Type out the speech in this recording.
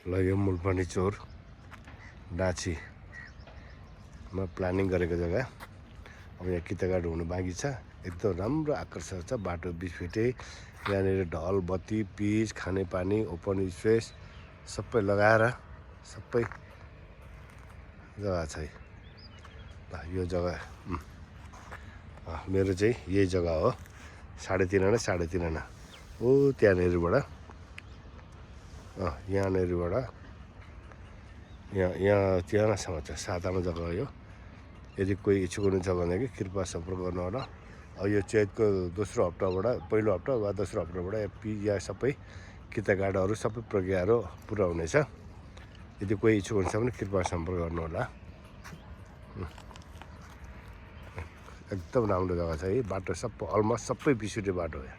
ल यो मूलपर्णी चोर डाँचीमा प्लानिङ गरेको जग्गा। अब यहाँ कितागाड हुनु बाँकी छ। एकदम राम्रो आकर्षक छ। बाटो बिचफिटै यहाँनिर ढल बत्ती पिच खानेपानी ओपन स्पेस सबै लगाएर सबै जग्गा छ। ल यो जग्गा मेरो चाहिँ यही जग्गा हो। 3.5 आना 3.5 आना ओ त्यहाँनिरबाट यहाँनिरबाट यहाँ त्यहाँसम्म छ 7 आना जग्गा हो यो। यदि कोही इच्छुक हुनुहुन्छ भनेदेखि कृपया सम्पर्क गर्नु होला। यो चैतको दोस्रो हप्ताबाट पहिलो हप्ता वा दोस्रो हप्ताबाट या सबै कितागाडहरू सबै प्रक्रियाहरू पुरा हुनेछ। यदि कोही इच्छुक हुनुहुन्छ भने कृपया सम्पर्क गर्नु होला। एकदम राम्रो जग्गा छ है। बाटो सबै अलमोस्ट सबै बिसुटे बाटो हो।